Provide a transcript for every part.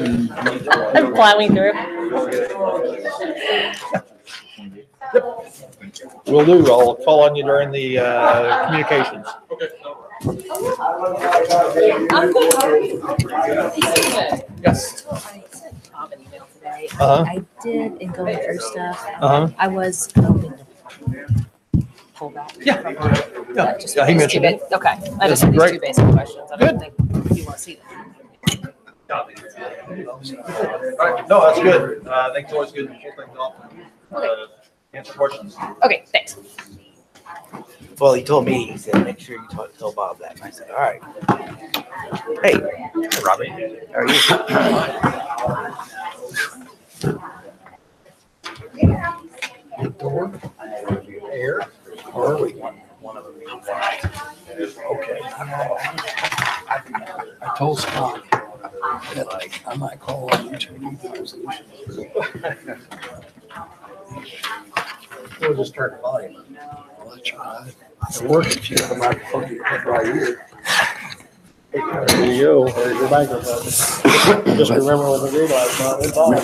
I'm plowing through. Will do. I'll call on you during the communications. I'm good. How are you? Yes. I sent Bob an email today. Uh-huh. I did and going through stuff. Uh-huh. I was hoping to pull back. Yeah. That just Yeah, he these mentioned two it. ba- Okay. I just That's have these great. two basic questions. I don't Good. think you want to see them. All right. No, that's good. I think it's always good to pull things off and answer questions. Okay, thanks. Well, he told me, he said, make sure you tell Bob that. And I said, all right. Hey, Robert, how are you? Door, air, or One of them. okay. I told Scott that I might call on YouTube conversation. We'll just turn the volume. Well, that's right. It's working. If you got the microphone, you put right here. There you go. There's your microphone. Just remember when the green light's on, it's on.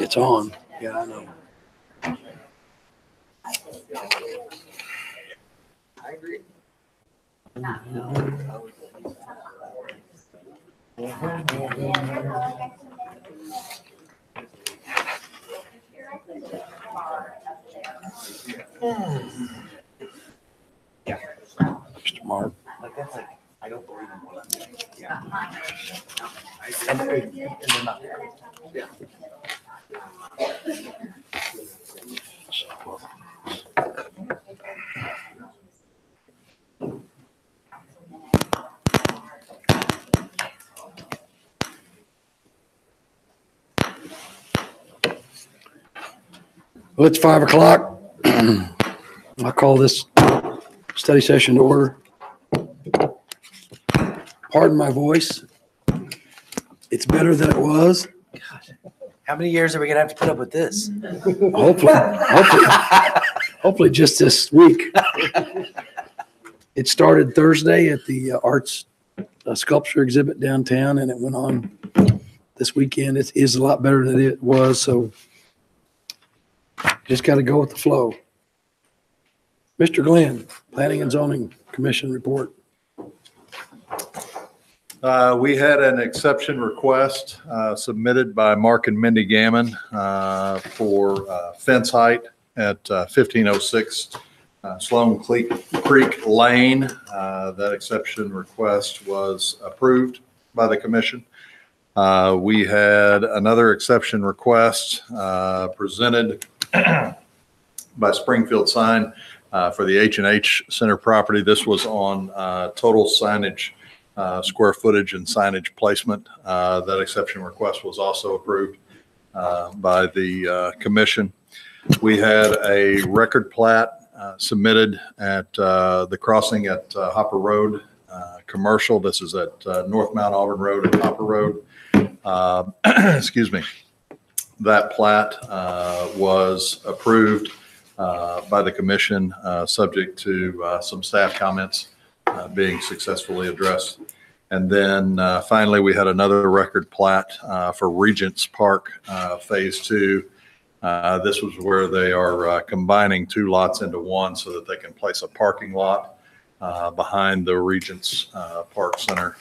It's on. Yeah, I know. I agree. Mr. Mark. Like, that's like, I don't believe in what I'm doing. Yeah. And they're not. Yeah. Well, it's 5 o'clock. I call this study session to order. Pardon my voice. It's better than it was. How many years are we gonna have to put up with this? Hopefully just this week. It started Thursday at the Arts Sculpture exhibit downtown, and it went on this weekend. It is a lot better than it was, so just got to go with the flow. Mr. Glenn, Planning and Zoning Commission report. We had an exception request submitted by Mark and Mindy Gammon for fence height at 1506 Sloan Creek Lane. That exception request was approved by the commission. We had another exception request presented by Springfield Sign for the H&H Center property. This was on total signage, square footage and signage placement. That exception request was also approved by the commission. We had a record plat submitted at the crossing at Hopper Road Commercial. This is at North Mount Auburn Road and Hopper Road. Excuse me. That plat was approved by the commission, subject to some staff comments being successfully addressed. And then finally, we had another record plat for Regents Park Phase 2. This was where they are combining two lots into one so that they can place a parking lot behind the Regents Park Center.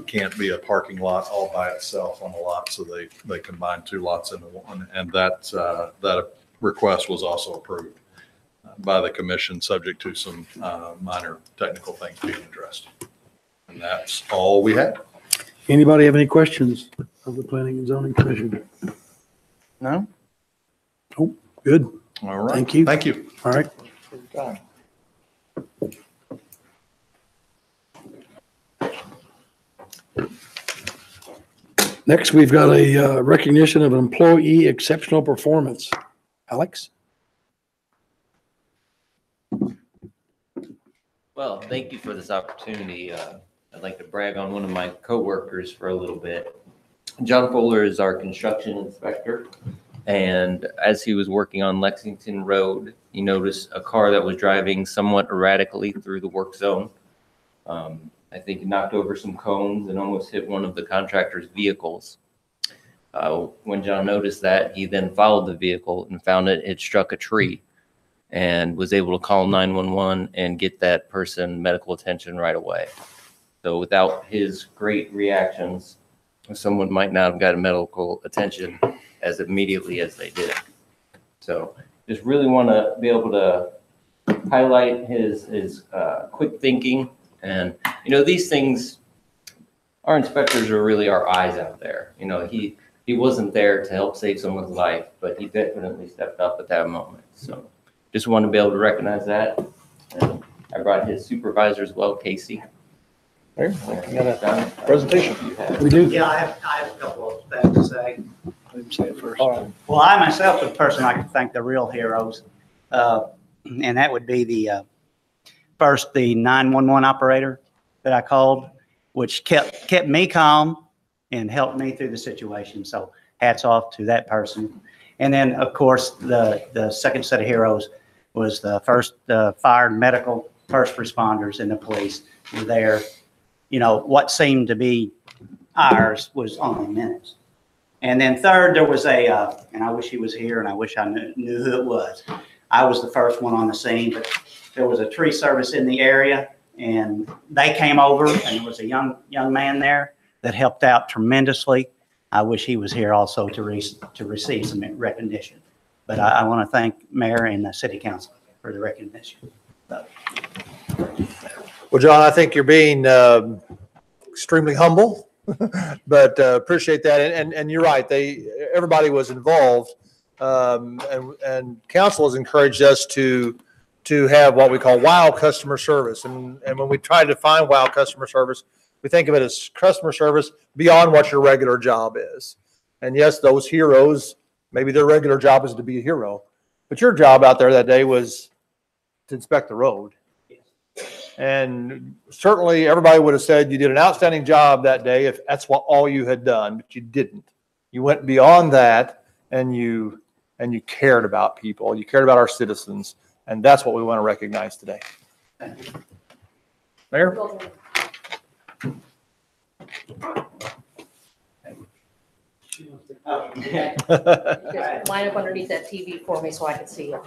Can't be a parking lot all by itself on a lot, so they combine two lots into one. And that request was also approved by the commission, subject to some minor technical things being addressed. And that's all we had. Anybody have any questions of the Planning and Zoning Commission? No? Oh, good. All right. Thank you. Thank you. All right. Next, we've got a recognition of employee exceptional performance. Alex? Well, thank you for this opportunity. I'd like to brag on one of my coworkers for a little bit. John Fuller is our construction inspector, and as he was working on Lexington Road, he noticed a car that was driving somewhat erratically through the work zone. I think he knocked over some cones and almost hit one of the contractor's vehicles. When John noticed that, he then followed the vehicle and found it had struck a tree and was able to call 911 and get that person medical attention right away. So without his great reactions, someone might not have gotten medical attention as immediately as they did. So just really want to be able to highlight his quick thinking. And, you know, these things, our inspectors are really our eyes out there. You know, he wasn't there to help save someone's life, but he definitely stepped up at that moment. So just want to be able to recognize that. And I brought his supervisor as well, Casey. There, you got a presentation. We do. Yeah, I have a couple of things to say. Say it first. All right. Well, I myself would personally like to thank the real heroes. And that would be the 911 operator that I called, which kept me calm and helped me through the situation. So hats off to that person. And then, of course, the second set of heroes was the first fire and medical first responders and the police were there. You know, what seemed to be ours was only minutes. And then third, there was and I wish he was here and I wish I knew who it was. I was the first one on the scene, but there was a tree service in the area and they came over and there was a young man there that helped out tremendously. I wish he was here also to receive some recognition. But I want to thank Mayor and the City Council for the recognition. Well, John, I think you're being extremely humble, but appreciate that. And you're right. Everybody was involved, and council has encouraged us to have what we call WOW customer service. And when we try to define WOW customer service, we think of it as customer service beyond what your regular job is. And yes, those heroes, maybe their regular job is to be a hero, but your job out there that day was to inspect the road. And certainly everybody would have said you did an outstanding job that day if that's what all you had done, but you didn't. You went beyond that and you cared about people. You cared about our citizens. And that's what we want to recognize today. Mayor? Line up underneath that TV for me so I can see it.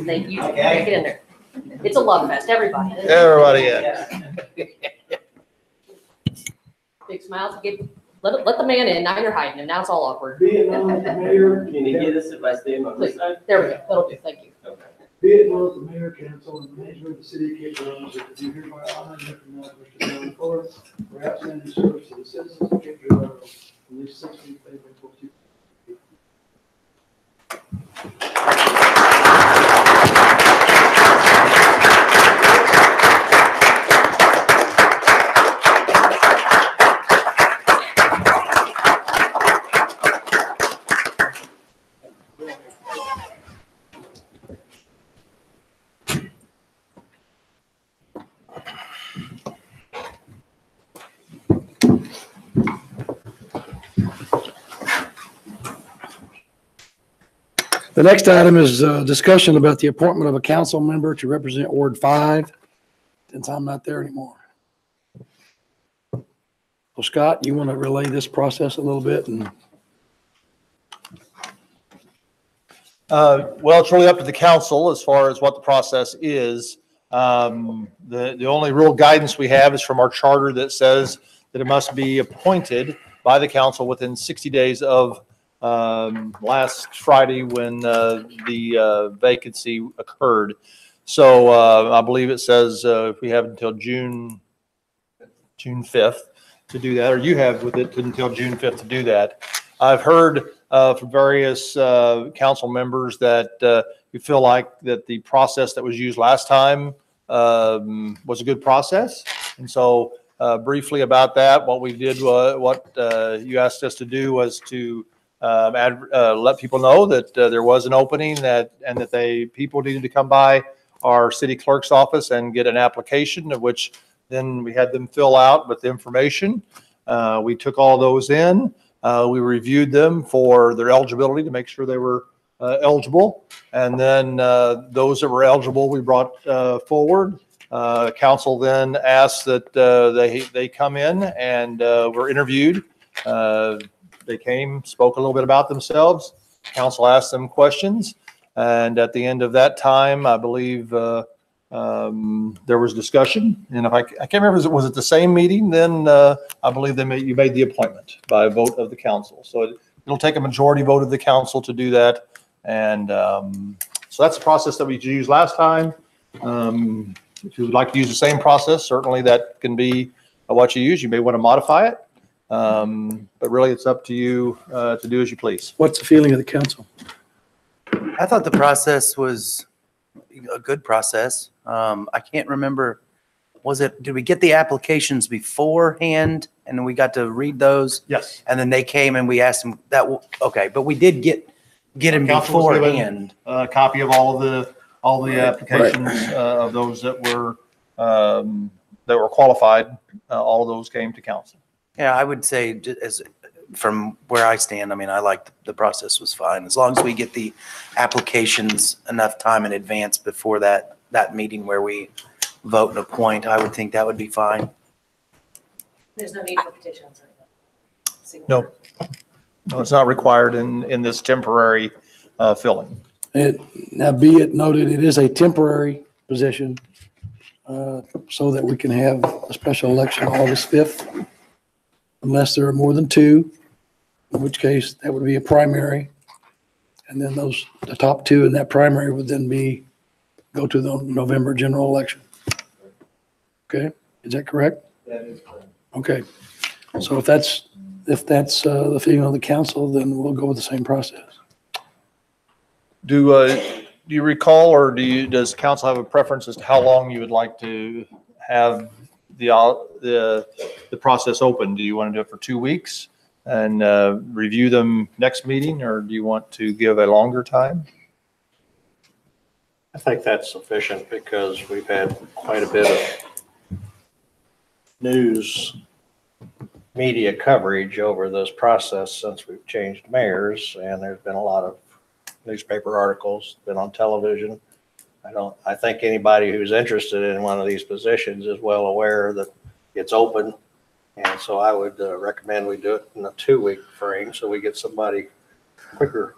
Thank you. Get in there. It's a love fest, everybody. Everybody, yeah. Big smiles. Let the man in. Now you're hiding him. Now it's all awkward. Be it known that the mayor. Can you get us if I stay on this side? There we go. That'll do. Thank you. Okay. Be it known that the mayor, council, and management of the city of Cape Girardeau are to do hereby honor and recognize Mr. John Fuller for outstanding service to the citizens of Cape Girardeau at least 6 feet favorable to. The next item is discussion about the appointment of a council member to represent Ward 5, since I'm not there anymore. So Scott, you want to relay this process a little bit? And Well, it's really up to the council as far as what the process is. The only real guidance we have is from our charter that says that it must be appointed by the council within 60 days of last Friday when the vacancy occurred. So I believe it says we have until June 5th to do that, or you have with it until June 5th to do that. I've heard from various council members that you feel like that the process that was used last time was a good process. And so briefly about that, what we did, what you asked us to do was to let people know that there was an opening and that people needed to come by our city clerk's office and get an application, of which then we had them fill out with the information. We took all those in. We reviewed them for their eligibility to make sure they were eligible. And then those that were eligible, we brought forward. Council then asked that they come in and were interviewed. They came, spoke a little bit about themselves. Council asked them questions. And at the end of that time, I believe there was discussion. And if I can't remember, was it the same meeting? Then I believe you made the appointment by a vote of the council. So it'll take a majority vote of the council to do that. And so that's the process that we used last time. If you would like to use the same process, certainly that can be what you use. You may want to modify it. But really, it's up to you to do as you please. What's the feeling of the council? I thought the process was a good process. I can't remember, did we get the applications beforehand and we got to read those? Yes. And then they came and we asked them okay, but we did get them Council was given beforehand. a copy of all the applications of those that were qualified. All of those came to council. Yeah, I would say from where I stand, I mean, I like the process was fine. As long as we get the applications enough time in advance before that meeting where we vote and appoint, I would think that would be fine. There's no need for petitions or anything. No, it's not required in this temporary filling. Now be it noted, it is a temporary position so that we can have a special election August 5th. Unless there are more than two, in which case that would be a primary. And then the top two in that primary would then go to the November general election. Okay, is that correct? That is correct. Okay, so if that's the feeling of the council, then we'll go with the same process. Do you recall, or does council have a preference as to how long you would like to have the process open? Do you want to do it for 2 weeks and review them next meeting, or do you want to give a longer time? I think that's sufficient because we've had quite a bit of news media coverage over this process since we've changed mayors, and there's been a lot of newspaper articles, been on television. I think anybody who's interested in one of these positions is well aware that it's open. And so I would recommend we do it in a 2-week frame so we get somebody quicker.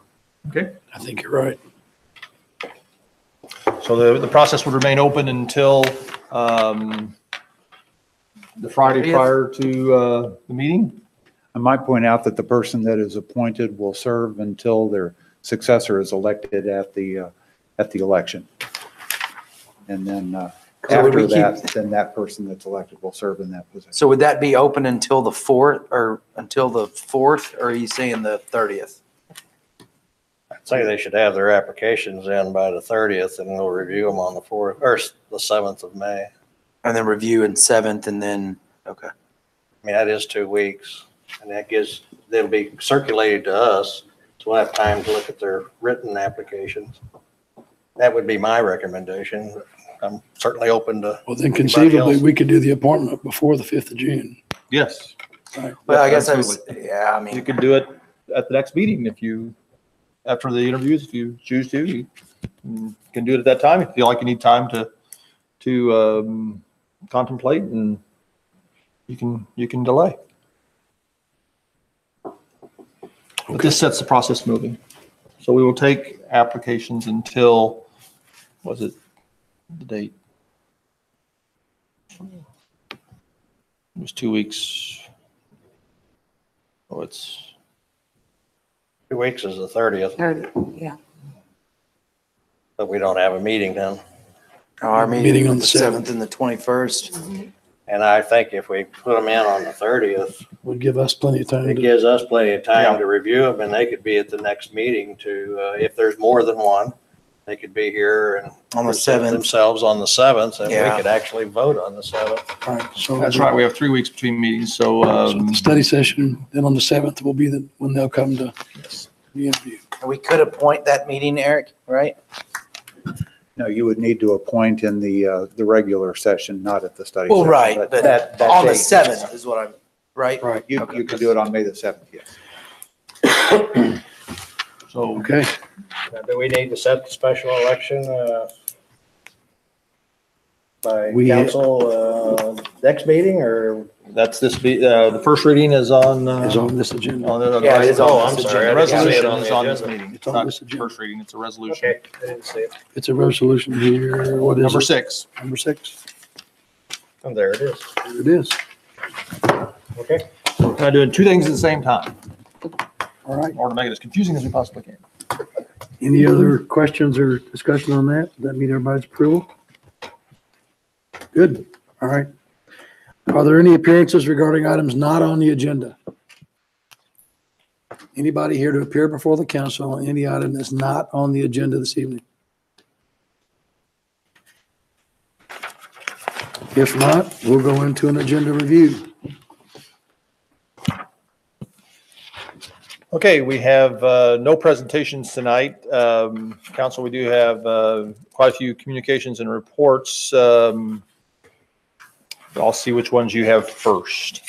Okay. I think you're right. So the process would remain open until the Friday prior to the meeting? I might point out that the person that is appointed will serve until their successor is elected at the election. And then So would we after that, then that person that's elected will serve in that position. So would that be open until the 4th, or are you saying the 30th? I'd say they should have their applications in by the 30th and we'll review them on the 4th or the 7th of May. And then review in 7th and then, okay. I mean, that is 2 weeks and they'll be circulated to us. So we'll have time to look at their written applications. That would be my recommendation. I'm certainly open to. Well, then conceivably, we could do the appointment before the 5th of June. Yes. Well, I guess You could do it at the next meeting after the interviews, if you choose to. You can do it at that time. If you feel like you need time to contemplate, and you can delay. But this sets the process moving. So we will take applications until, was it the date? It was 2 weeks. Oh, it's 2 weeks is the 30th, Yeah. but we don't have a meeting then. Our Meeting meeting on on the the 7th. 7th and the 21st. And I think if we put them in on the 30th, Would give us plenty of time it to, gives us plenty of time to review them, and they could be at the next meeting if there's more than one, they could be here and On the present 7th. themselves on the 7th, and we Yeah. could actually vote on the 7th. right, so. That's right. We have 3 weeks between meetings. So, So the study session, then on the 7th will be when they'll come to the interview. We could appoint that meeting, Eric, right? No, you would need to appoint in the regular session, not at the study Well, session. right, but that on the date- 7th is what I'm, right? Right, You could do it on May the 7th, yes. so okay. Do we need to set the special election by We- council next meeting or? That's the first reading is on. Is on this agenda. Yeah, it is on- I'm this sorry, agenda. I didn't see it Resolution on the is on this agenda. meeting. It's on not this agenda. First reading, it's a resolution. Okay, I didn't see it. It's a resolution here. What is Number it? 6. Number 6. Oh, there it is. There it is. Okay. We're kind of doing two things at the same time, All right. or to make it as confusing as we possibly can. Any other questions or discussion on that? Does that meet everybody's approval? Good. All right. Are there any appearances regarding items not on the agenda? Anybody here to appear before the council on any item that's not on the agenda this evening? If not, we'll go into an agenda review. Okay, we have no presentations tonight. Council, we do have quite a few communications and reports. I'll see which ones you have first.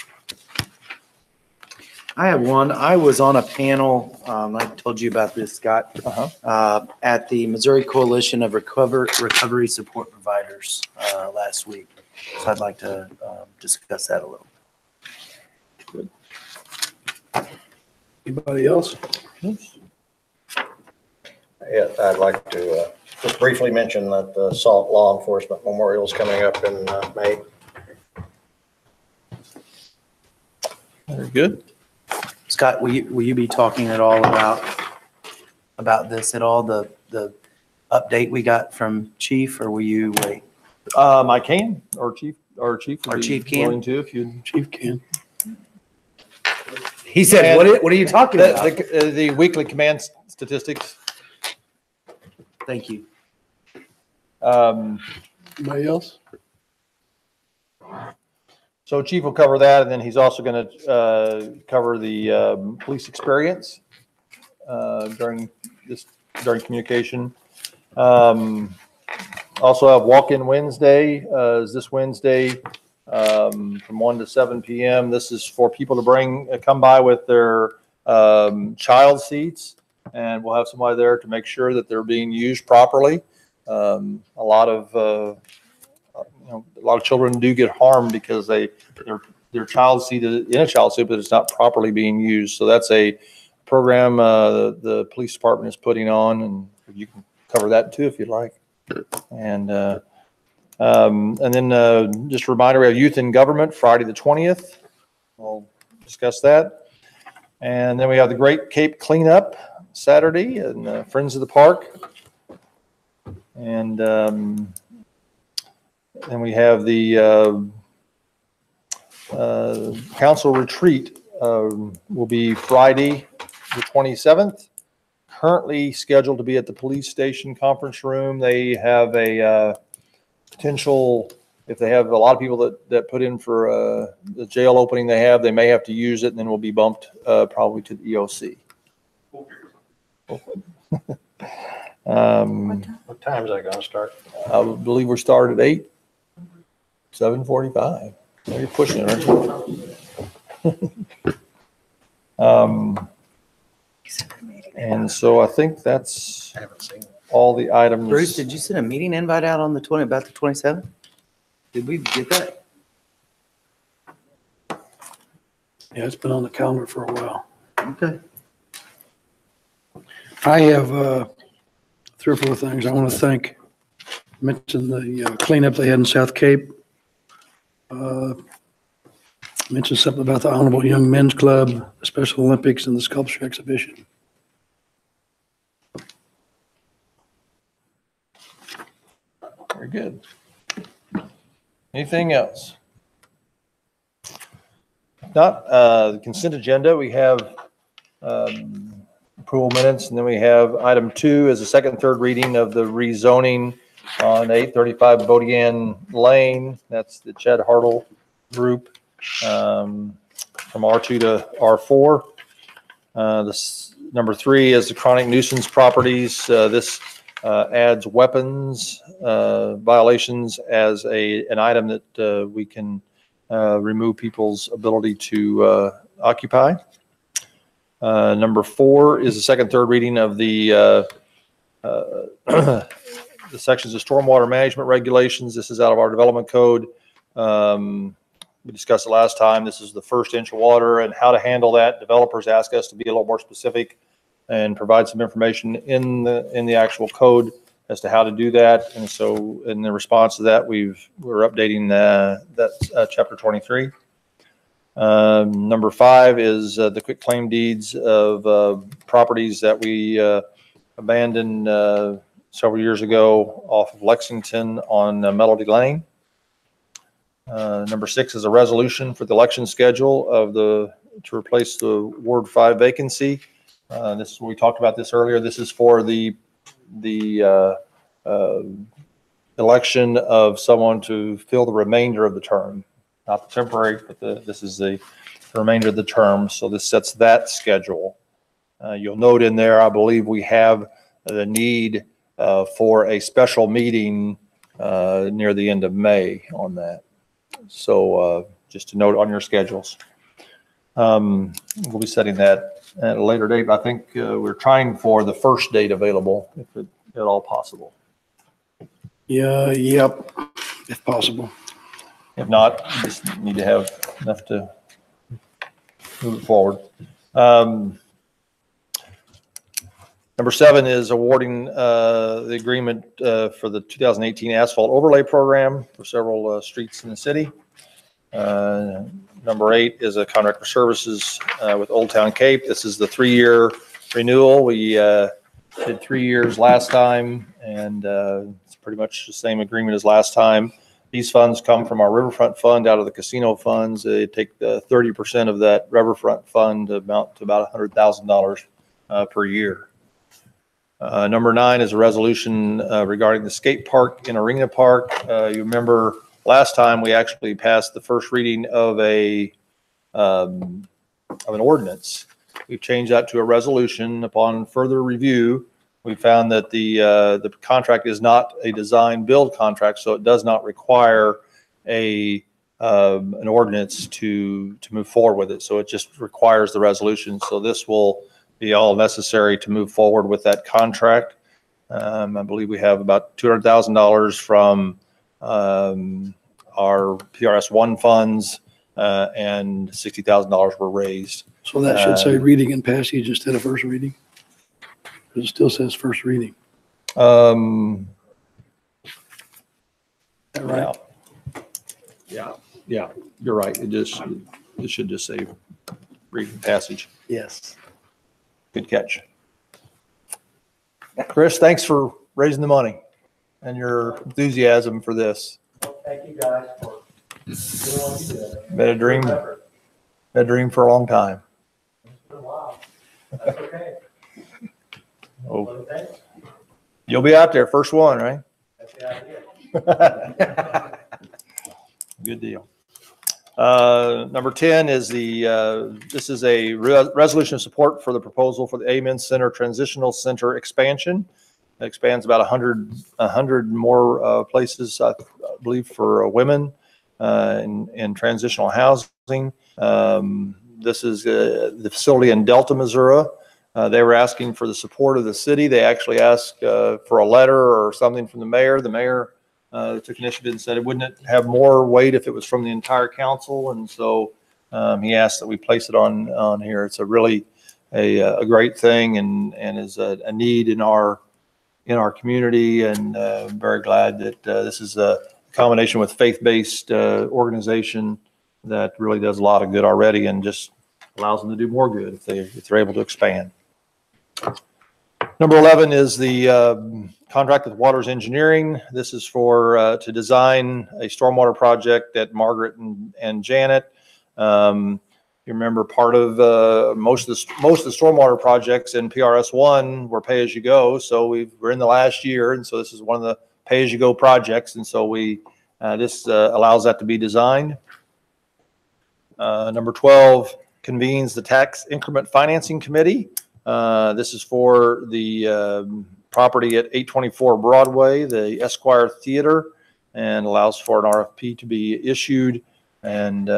I have one. I was on a panel, I told you about this, Scott, at the Missouri Coalition of Recovery Support Providers last week. So I'd like to discuss that a little. Anybody else? Yeah, I'd like to just briefly mention that the Salt Law Enforcement Memorial is coming up in May. Very good. Scott, will you be talking at all about this at all, the update we got from Chief, or will you wait? I can, or Chief would Our be Chief can? willing to if you. Chief can. He said, what are you talking about? The weekly command statistics. Thank you. Anybody else? So Chief will cover that, and then he's also going to cover the police experience during communication. Also have walk-in Wednesday, is this Wednesday from 1 to 7 p.m. This is for people to come by with their child seats, and we'll have somebody there to make sure that they're being used properly. A lot of children do get harmed because their child seat is in a child seat, but it's not properly being used. So that's a program the police department is putting on, and you can cover that too if you'd like. And then just a reminder, we have Youth in Government Friday the 20th. We'll discuss that. And then we have the Great Cape Cleanup Saturday and Friends of the Park. And then we have the council retreat will be Friday the 27th. Currently scheduled to be at the police station conference room. They have a potential, if they have a lot of people that put in for the jail opening they may have to use it, and then we'll be bumped probably to the EOC. What time is that going to start? I believe we're started at 7:45. You're pushing it, aren't you? And so I think that's I haven't seen it. all the items. Bruce, did you send a meeting invite out on about the 27th? Did we get that? Yeah, it's been on the calendar for a while. Okay. I have 3 or 4 things I want to mention the cleanup they had in South Cape. Mention something about the Honorable Young Men's Club, the Special Olympics, and the sculpture exhibition. Very good. Anything else? If not, the consent agenda, we have approval minutes, and then we have item 2 as a second and third reading of the rezoning on 835 Bodian Lane. That's the Chad Hartle group from R2 to R4. This number 3 is the chronic nuisance properties. This adds weapons violations as an item that we can remove people's ability to occupy. Number 4 is the second, third reading of the sections of stormwater management regulations. This is out of our development code. we discussed it last time. This is the first inch of water and how to handle that. Developers ask us to be a little more specific and provide some information in the actual code as to how to do that. And so in the response to that, we're updating that chapter 23. Number 5 is the quick claim deeds of properties that we abandoned several years ago off of Lexington on Melody Lane. Number 6 is a resolution for the election schedule to replace the Ward 5 vacancy. We talked about this earlier. This is for the election of someone to fill the remainder of the term, not the temporary, but this is the remainder of the term. So this sets that schedule. You'll note in there, I believe we have the need for a special meeting near the end of May on that. So just to note on your schedules. We'll be setting that at a later date. I think we're trying for the first date available, if at all possible. Yeah, yep, if possible. If not, you just need to have enough to move it forward. Number 7 is awarding the agreement for the 2018 asphalt overlay program for several streets in the city. Number 8 is a contract for services with Old Town Cape. This is the 3-year renewal. We did 3 years last time, and it's pretty much the same agreement as last time. These funds come from our Riverfront Fund out of the casino funds. They take the 30% of that Riverfront Fund amount to about $100,000 per year. Number 9 is a resolution regarding the skate park in Arena Park. You remember last time we actually passed the first reading of an ordinance. We've changed that to a resolution. Upon further review, we found that the contract is not a design build contract, so it does not require an ordinance to move forward with it. So it just requires the resolution. So this will be all necessary to move forward with that contract. I believe we have about $200,000 from our PRS1 funds, and $60,000 were raised. So that should say reading and passage instead of first reading? Because it still says first reading. Is that right? Yeah, you're right. It should just say reading passage. Yes. Good catch. Chris, thanks for raising the money and your enthusiasm for this. Thank you guys for doing what you did. Been a dream for a long time. It's been a while. That's okay. Oh, you'll be out there, first one, right? That's the idea. Good deal. Number 10 is this is a resolution of support for the proposal for the Amen Center Transitional Center expansion. It expands about 100 more places, I believe, for women in transitional housing. This is the facility in Delta, Missouri. They were asking for the support of the city. They actually asked for a letter or something from the mayor. The mayor took initiative and said, wouldn't it have more weight if it was from the entire council? And so he asked that we place it on here. It's a really a great thing and is a need in our community, and very glad that this is a combination with faith-based organization that really does a lot of good already and just allows them to do more good if they're able to expand. Number 11 is the contract with Waters Engineering. This is for to design a stormwater project at Margaret and Janet. You remember part of most of the stormwater projects in PRS1 were pay as you go. So we're in the last year, and so this is one of the pay as you go projects, and so this allows that to be designed. Number 12 convenes the Tax Increment Financing Committee. This is for the property at 824 Broadway, the Esquire Theater, and allows for an RFP to be issued, and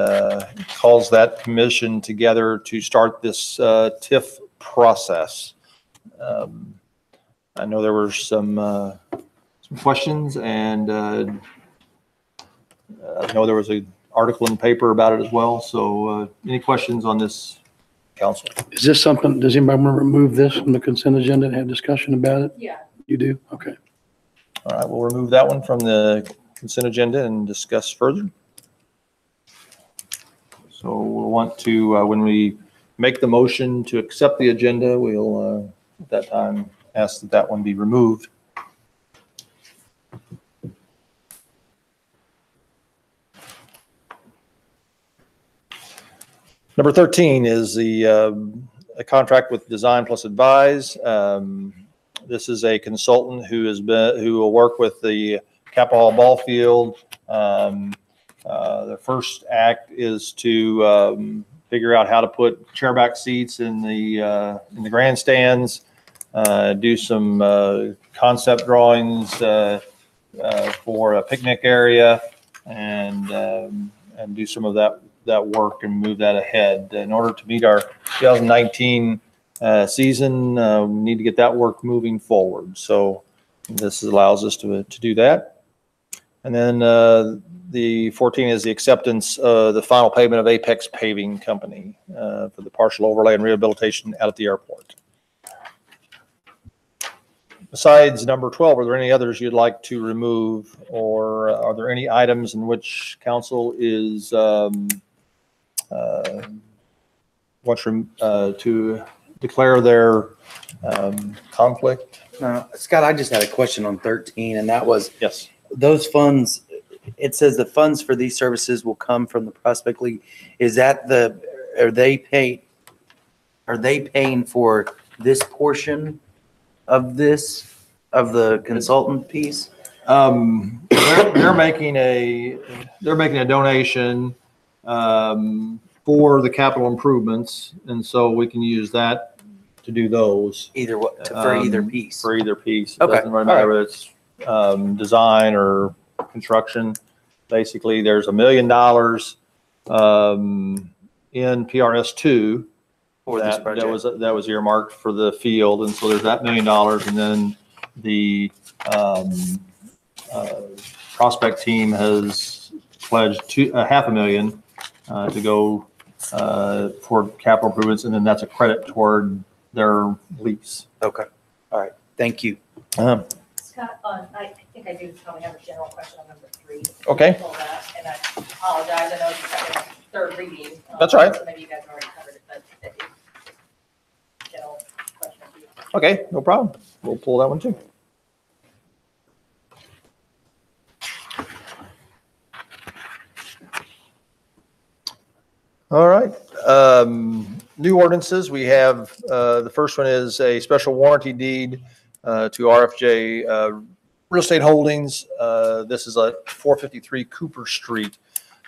calls that commission together to start this TIF process. I know there were some questions, and I know there was a article in the paper about it as well. So any questions on this, council? Is this something, does anybody want to remove this from the consent agenda and have discussion about it? Yeah. You do? Okay. All right, we'll remove that one from the consent agenda and discuss further. So we'll want to, when we make the motion to accept the agenda, we'll at that time ask that that one be removed. Number 13 is a contract with Design Plus Advise. This is a consultant who will work with the Capitol Ball Field. The first act is to figure out how to put chairback seats in the grandstands, do some concept drawings for a picnic area, and do some of that work and move that ahead. In order to meet our 2019 season, we need to get that work moving forward. So this allows us to do that. And then the 14 is the acceptance of the final payment of Apex Paving Company for the partial overlay and rehabilitation out at the airport. Besides number 12, are there any others you'd like to remove, or are there any items in which council is wants to declare their conflict? Scott, I just had a question on 13, and that was, Yes. those funds, it says the funds for these services will come from the Prospect League. Is that are they paying for this portion of the consultant piece? They're making a donation for the capital improvements, and so we can use that to do those. For either piece? For either piece. It Okay. doesn't really matter whether it's design or construction. Basically, there's $1 million in PRS2 For this that project? was earmarked for the field, and so there's that $1 million, and then the Prospect team has pledged $500,000 to go for capital improvements, and then that's a credit toward their lease. Okay. All right. Thank you. Scott, I think I do probably have a general question on number 3. Okay. Pull that, and I apologize, I know it's second, third reading. That's right. So maybe you guys already covered it, but that is general question for you. Okay, no problem. We'll pull that one too. All right. New ordinances. We have, the first one is a special warranty deed to RFJ Real Estate Holdings. This is at 453 Cooper Street.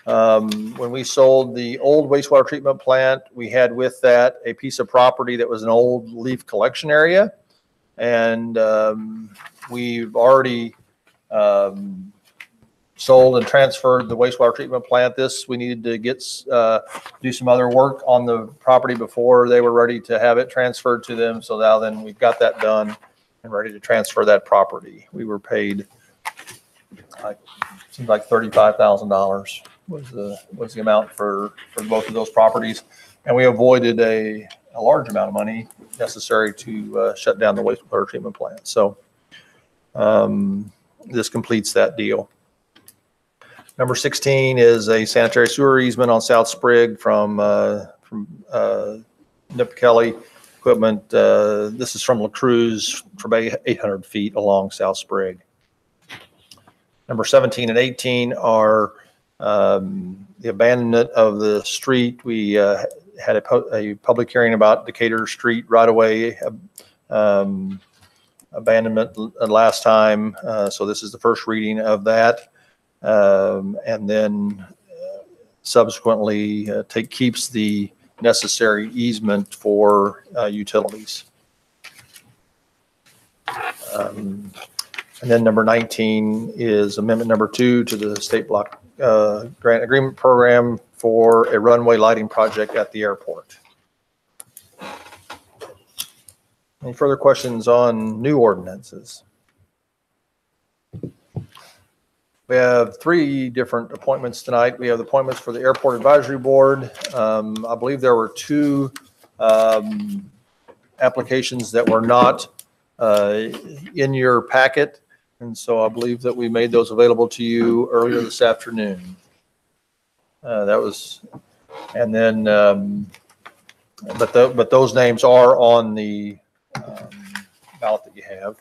When we sold the old wastewater treatment plant, we had with that a piece of property that was an old leaf collection area. And we've already sold and transferred the wastewater treatment plant. We needed to do some other work on the property before they were ready to have it transferred to them. So now then we've got that done and ready to transfer that property. We were paid, seems like $35,000 was the amount for both of those properties. And we avoided a large amount of money necessary to shut down the wastewater treatment plant. So this completes that deal. Number 16 is a sanitary sewer easement on South Sprigg from Nip Kelly Equipment. This is from La Cruz for about 800 feet along South Sprigg. Number 17 and 18 are the abandonment of the street. We had a public hearing about Decatur Street right-of-way abandonment last time. So this is the first reading of that. And then subsequently keeps the necessary easement for utilities. And then number 19 is amendment number 2 to the state block grant agreement program for a runway lighting project at the airport. Any further questions on new ordinances? We We have 3 different appointments tonight. We have the appointments for the Airport Advisory Board. I believe there were 2 applications that were not in your packet. And so I believe that we made those available to you earlier this afternoon. And then, but those names are on the ballot that you have.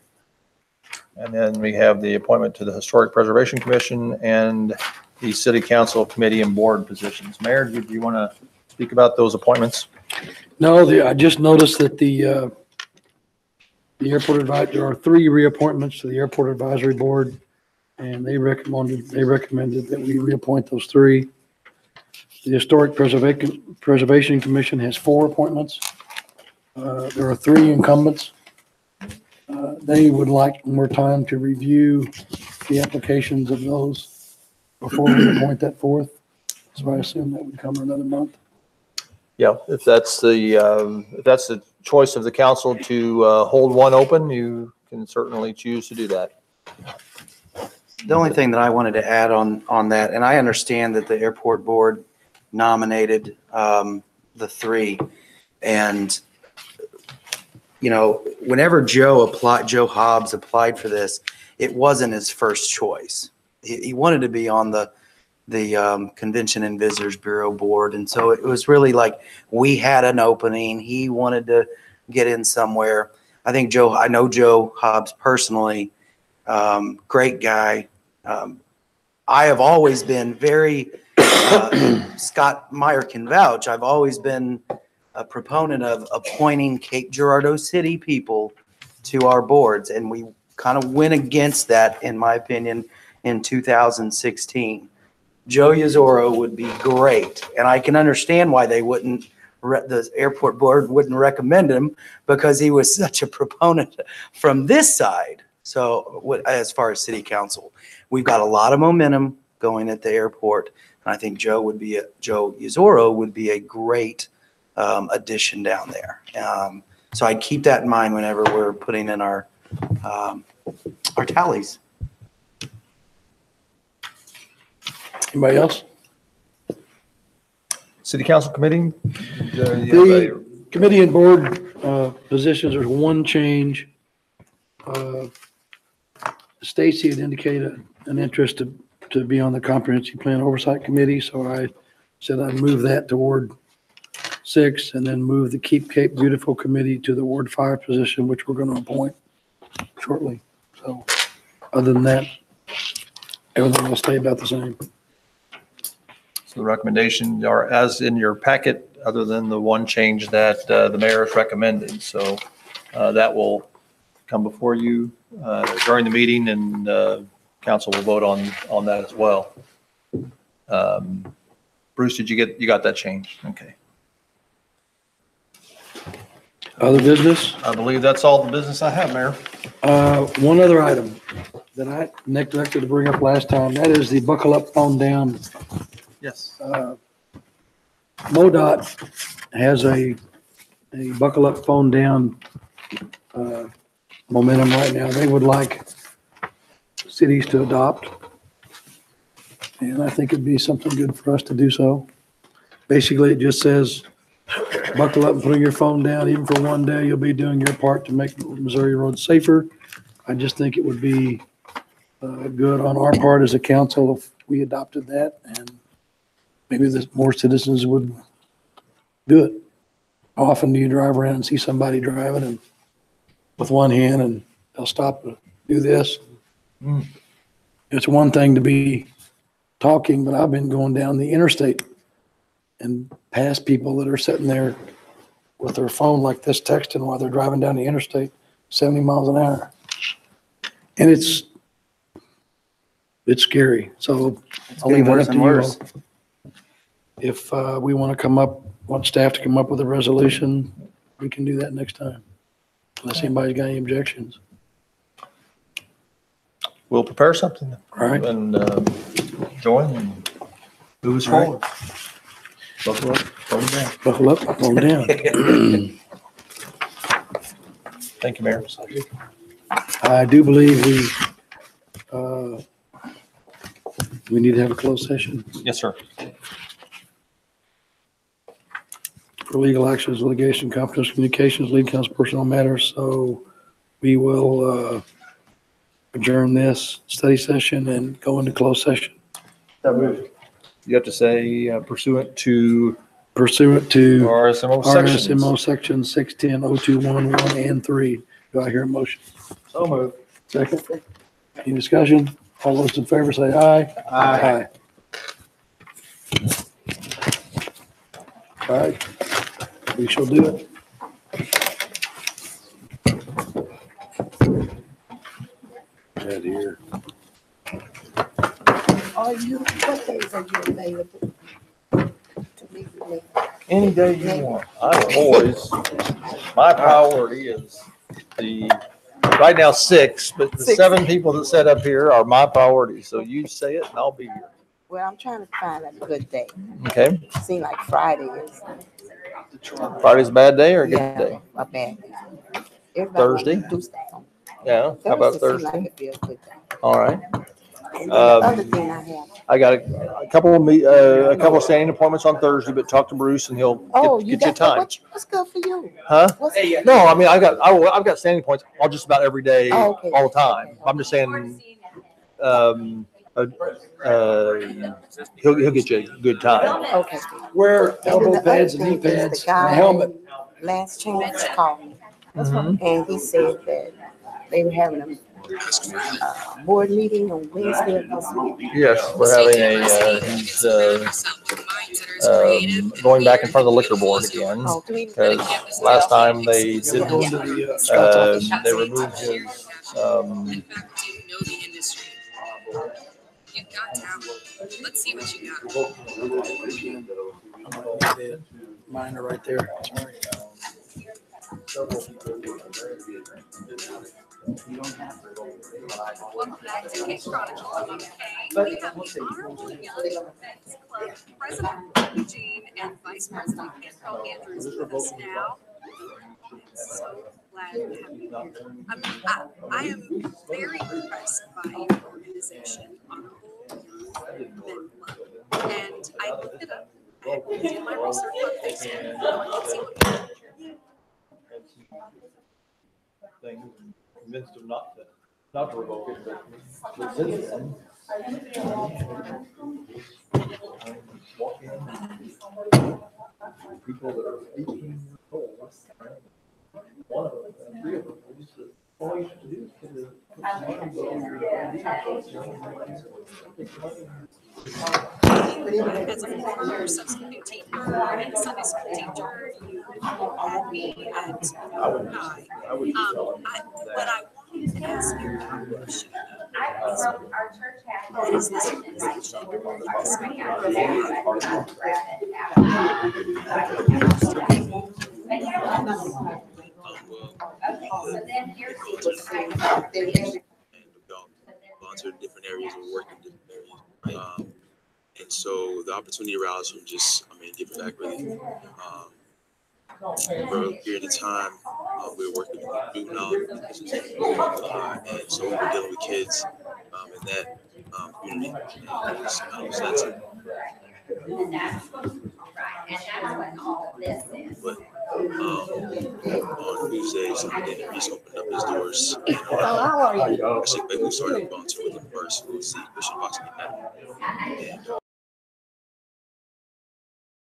And then we have the appointment to the Historic Preservation Commission and the City Council Committee and Board positions. Mayor, do you want to speak about those appointments? No, I just noticed that the airport there are 3 reappointments to the Airport Advisory Board, and they recommended that we reappoint those 3. The Historic Preservation Commission has 4 appointments. There are 3 incumbents. They would like more time to review the applications of those before we appoint that 4th. So I assume that would come in another month. Yeah, if that's the choice of the council to hold one open, you can certainly choose to do that. The only thing that I wanted to add on that, and I understand that the airport board nominated the 3, and whenever Joe Hobbs applied for this, it wasn't his first choice. He wanted to be on the Convention and Visitors Bureau board, and so it was really like we had an opening. He wanted to get in somewhere. I know Joe Hobbs personally, great guy. I have always been very, Scott Meyer can vouch, I've always been a proponent of appointing Cape Girardeau City people to our boards, and we kind of went against that, in my opinion, in 2016. Joe Yazoro would be great, and I can understand why they wouldn't, the airport board wouldn't recommend him, because he was such a proponent from this side. So as far as city council, we've got a lot of momentum going at the airport, and I think Joe Yazoro would be a great addition down there. So I'd keep that in mind whenever we're putting in our tallies. Anybody else? City Council Committee? The committee and board positions, there's 1 change. Stacy had indicated an interest to be on the Comprehensive Plan Oversight Committee, so I said I'd move that to Ward 6 and then move the Keep Cape Beautiful Committee to the Ward 5 position, which we're going to appoint shortly. So other than that, everything will stay about the same. So the recommendation are as in your packet, other than the 1 change that the mayor has recommended. So that will come before you during the meeting, and council will vote on that as well. Bruce, you got that change? Okay. Other business? I believe that's all the business I have, Mayor. 1 other item that I neglected to bring up last time, that is the Buckle Up Phone Down. Yes. MoDOT has a Buckle Up Phone Down momentum right now. They would like cities to adopt, and I think it'd be something good for us to do so. Basically, it just says, buckle up and put your phone down. Even for 1 day, you'll be doing your part to make Missouri roads safer. I just think it would be good on our part as a council if we adopted that, and maybe more citizens would do it. How often do you drive around and see somebody driving and with 1 hand and they'll stop to do this? It's one thing to be talking, but I've been going down the interstate and past people that are sitting there with their phone like this texting while they're driving down the interstate 70 miles an hour. And it's scary. So I'll leave that up to you all. If we want staff to come up with a resolution, we can do that next time, unless anybody's got any objections. We'll prepare something. All right. And join and move us forward. Buckle up, phone down. Buckle up, phone down. Thank you, Mayor. I do believe we Do we need to have a closed session Yes, sir. for legal actions, litigation, confidential communications, legal counsel, personnel matters? So we will adjourn this study session and go into closed session You have to say pursuant to pursuant to RSMO sections. RSMO section 610-0211 and 3. Do I hear a motion? So moved. Second. Any discussion? All those in favor say aye. Aye. All right. We shall do it. Right here. Are you, what days are you available? To meet with me? Any day you want. I'm always, my priority is right now 6, but the 7 people that set up here are my priority. So you say it and I'll be here. Well, I'm trying to find a good day. Okay? Seem like Friday is. Friday's a bad day or a good Yeah, day? a bad day. Everybody Thursday? wants to do stuff on Yeah, how about Thursday. Seem like Thursday? it'd be a good day. All right. And then the other thing I have. I got a couple of standing appointments on Thursday, but talk to Bruce and he'll Oh, get you you a got, time. what's good for you? Huh? What's, No, I mean, I've got standing points all just about every day, Oh, okay. all the time. I'm just saying, he'll get you a good time. okay. Wear And then elbow the pads other and knee thing is pads the and a guy helmet. Last chance called me. Mhm. And he said that they were having a board meeting on Wednesday of this week. Yes, we're having he's going back in front of the liquor board again. Oh, Because last time they didn't, Going to the Scott's office. they removed his, You've got talent. Let's see what you got. Mine are right there. Welcome back to Case Chronicles. I'm Kay. We have the Honorable Young Defense Club President Eugene and Vice President Carol Andrews with us now. I'm so glad to have you here. I am very impressed by your organization, Honorable Young Men Club. And I looked it up. I did my research on Facebook. I wanted to see what people convinced him not to revoke it, but since then. Walk in, people that are 18 years old, one of them, 3 of them, all you have to do is put some money on as a former substitute teacher and Sunday school teacher, you had me at nine. But I wanted to ask you a question. What is this organization? Volunteer in different areas or work in different areas. And so the opportunity arose from just, giving back really. For a period of time, we were working with juvenile, and so we were dealing with kids in that community. And it was that too. But on Tuesday, somebody in the East opened up his doors. And, How are you? actually, we started volunteering with him first. We'll see Bishop Boxing. And